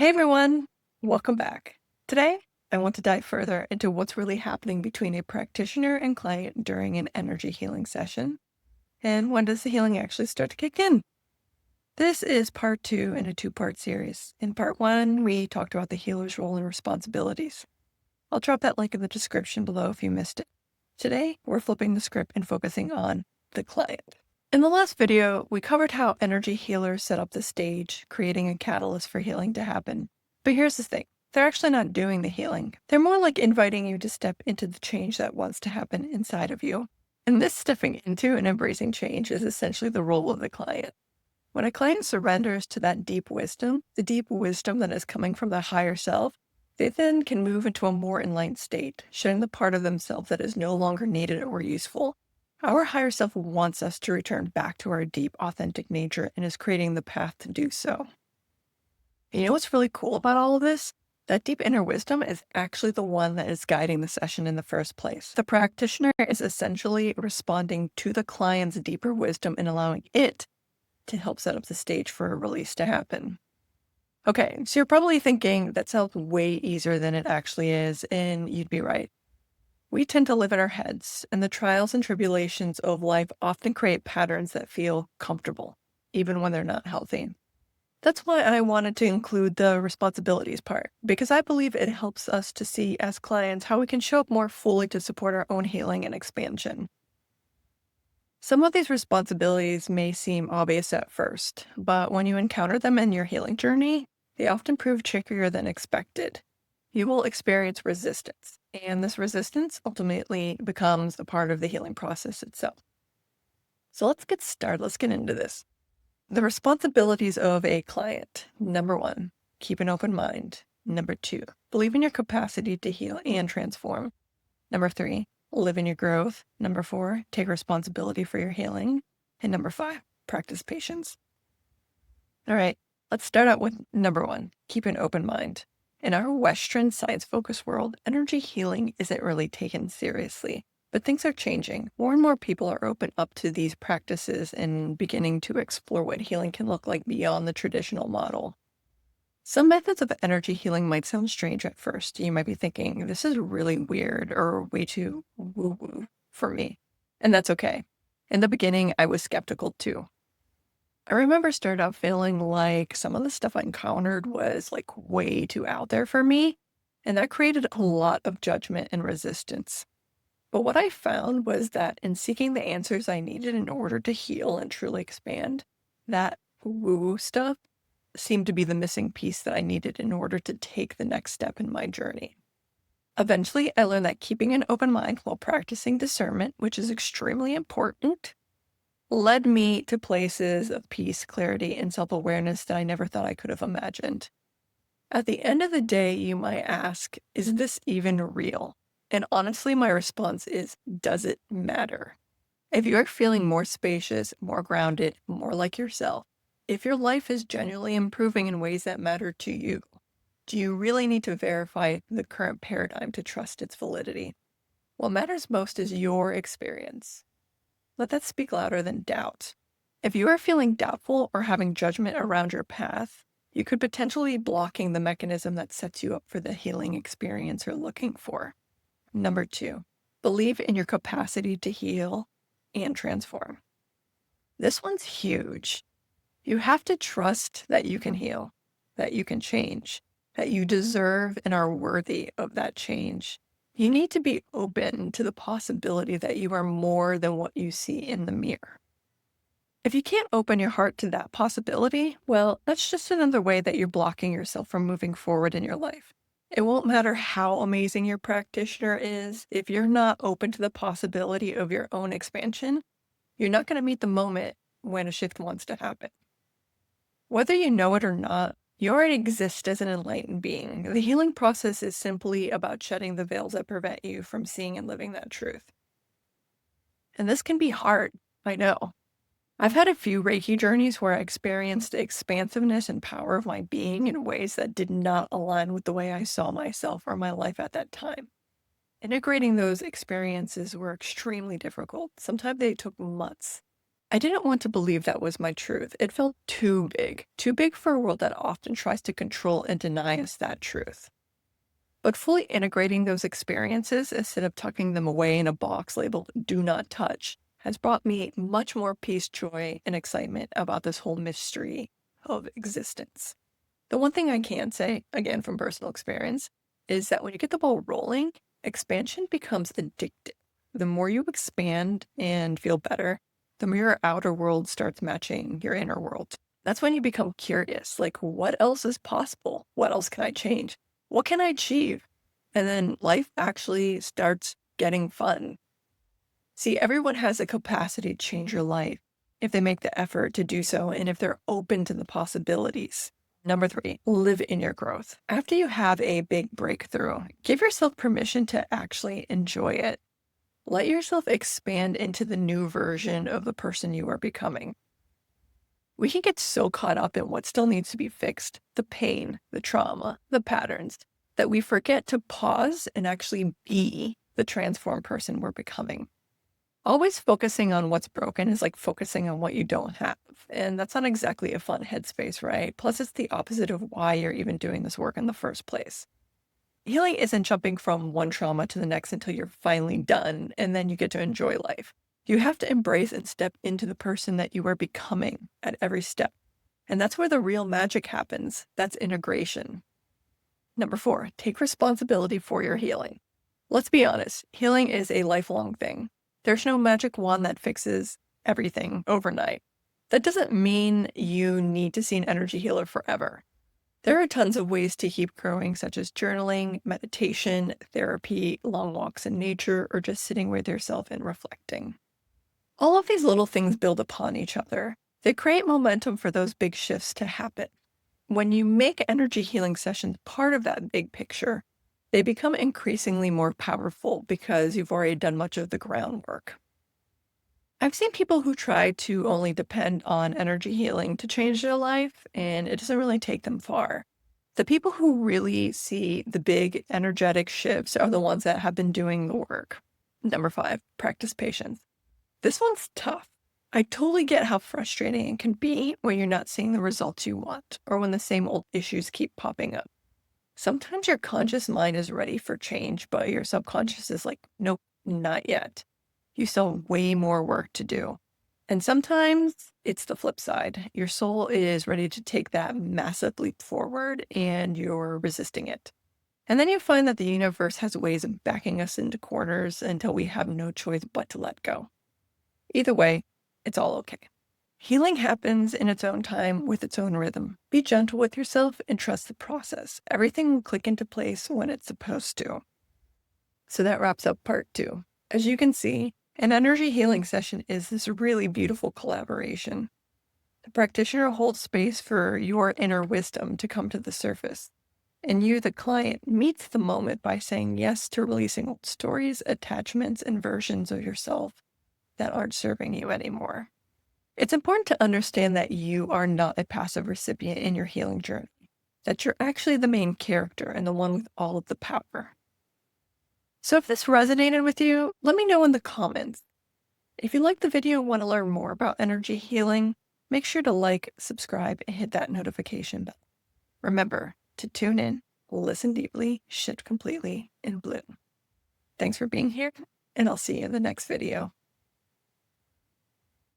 Hey everyone, welcome back. Today, I want to dive further into what's really happening between a practitioner and client during an energy healing session, and when does the healing actually start to kick in? This is part two in a two-part series. In part one, we talked about the healer's role and responsibilities. I'll drop that link in the description below if you missed it. Today, we're flipping the script and focusing on the client. In the last video, we covered how energy healers set up the stage, creating a catalyst for healing to happen. But here's the thing. They're actually not doing the healing. They're more like inviting you to step into the change that wants to happen inside of you. And this stepping into and embracing change is essentially the role of the client. When a client surrenders to that deep wisdom, the deep wisdom that is coming from the higher self, they then can move into a more enlightened state, shedding the part of themselves that is no longer needed or useful. Our higher self wants us to return back to our deep, authentic nature and is creating the path to do so. You know what's really cool about all of this? That deep inner wisdom is actually the one that is guiding the session in the first place. The practitioner is essentially responding to the client's deeper wisdom and allowing it to help set up the stage for a release to happen. Okay, so you're probably thinking that sounds way easier than it actually is, and you'd be right. We tend to live in our heads, and the trials and tribulations of life often create patterns that feel comfortable, even when they're not healthy. That's why I wanted to include the responsibilities part, because I believe it helps us to see as clients how we can show up more fully to support our own healing and expansion. Some of these responsibilities may seem obvious at first, but when you encounter them in your healing journey, they often prove trickier than expected. You will experience resistance, and this resistance ultimately becomes a part of the healing process itself. So let's get started. Let's get into this. The responsibilities of a client. Number one, keep an open mind. Number two, believe in your capacity to heal and transform. Number three, live in your growth. Number four, take responsibility for your healing. And number five, practice patience. All right, let's start out with number one, keep an open mind. In our Western science-focused world, energy healing isn't really taken seriously, but things are changing. More and more people are open up to these practices and beginning to explore what healing can look like beyond the traditional model. Some methods of energy healing might sound strange at first. You might be thinking, this is really weird or way too woo-woo for me. And that's okay. In the beginning, I was skeptical too. I remember started out feeling like some of the stuff I encountered was like way too out there for me, and that created a lot of judgment and resistance. But what I found was that in seeking the answers I needed in order to heal and truly expand, that woo-woo stuff seemed to be the missing piece that I needed in order to take the next step in my journey. Eventually, I learned that keeping an open mind while practicing discernment, which is extremely important, led me to places of peace, clarity, and self-awareness that I never thought I could have imagined. At the end of the day, you might ask, is this even real? And honestly, my response is, does it matter? If you are feeling more spacious, more grounded, more like yourself, if your life is genuinely improving in ways that matter to you, do you really need to verify the current paradigm to trust its validity? What matters most is your experience. Let that speak louder than doubt. If you are feeling doubtful or having judgment around your path, you could potentially be blocking the mechanism that sets you up for the healing experience you're looking for. Number two, believe in your capacity to heal and transform. This one's huge. You have to trust that you can heal, that you can change, that you deserve and are worthy of that change. You need to be open to the possibility that you are more than what you see in the mirror. If you can't open your heart to that possibility, well, that's just another way that you're blocking yourself from moving forward in your life. It won't matter how amazing your practitioner is, if you're not open to the possibility of your own expansion, you're not going to meet the moment when a shift wants to happen. Whether you know it or not, you already exist as an enlightened being. The healing process is simply about shedding the veils that prevent you from seeing and living that truth. And this can be hard, I know. I've had a few Reiki journeys where I experienced the expansiveness and power of my being in ways that did not align with the way I saw myself or my life at that time. Integrating those experiences were extremely difficult. Sometimes they took months. I didn't want to believe that was my truth. It felt too big for a world that often tries to control and deny us that truth. But fully integrating those experiences instead of tucking them away in a box labeled do not touch has brought me much more peace, joy, and excitement about this whole mystery of existence. The one thing I can say, again from personal experience, is that when you get the ball rolling, expansion becomes addictive. The more you expand and feel better, the more your outer world starts matching your inner world. That's when you become curious, like, what else is possible? What else can I change? What can I achieve? And then life actually starts getting fun. See, everyone has the capacity to change your life if they make the effort to do so and if they're open to the possibilities. Number three, live in your growth. After you have a big breakthrough, give yourself permission to actually enjoy it. Let yourself expand into the new version of the person you are becoming. We can get so caught up in what still needs to be fixed, the pain, the trauma, the patterns, that we forget to pause and actually be the transformed person we're becoming. Always focusing on what's broken is like focusing on what you don't have. And that's not exactly a fun headspace, right? Plus, it's the opposite of why you're even doing this work in the first place. Healing isn't jumping from one trauma to the next until you're finally done and then you get to enjoy life. You have to embrace and step into the person that you are becoming at every step. And that's where the real magic happens. That's integration. Number four, take responsibility for your healing. Let's be honest, healing is a lifelong thing. There's no magic wand that fixes everything overnight. That doesn't mean you need to see an energy healer forever. There are tons of ways to keep growing, such as journaling, meditation, therapy, long walks in nature, or just sitting with yourself and reflecting. All of these little things build upon each other. They create momentum for those big shifts to happen. When you make energy healing sessions part of that big picture, they become increasingly more powerful because you've already done much of the groundwork. I've seen people who try to only depend on energy healing to change their life, and it doesn't really take them far. The people who really see the big energetic shifts are the ones that have been doing the work. Number five, practice patience. This one's tough. I totally get how frustrating it can be when you're not seeing the results you want, or when the same old issues keep popping up. Sometimes your conscious mind is ready for change, but your subconscious is like, nope, not yet. You still have way more work to do. And sometimes it's the flip side. Your soul is ready to take that massive leap forward and you're resisting it. And then you find that the universe has ways of backing us into corners until we have no choice but to let go. Either way, it's all okay. Healing happens in its own time with its own rhythm. Be gentle with yourself and trust the process. Everything will click into place when it's supposed to. So that wraps up part two. As you can see, an energy healing session is this really beautiful collaboration. The practitioner holds space for your inner wisdom to come to the surface. And you, the client, meets the moment by saying yes to releasing old stories, attachments, and versions of yourself that aren't serving you anymore. It's important to understand that you are not a passive recipient in your healing journey, that you're actually the main character and the one with all of the power. So if this resonated with you, let me know in the comments. If you liked the video and want to learn more about energy healing, make sure to like, subscribe, and hit that notification bell. Remember to tune in, listen deeply, shift completely, and bloom. Thanks for being here, and I'll see you in the next video.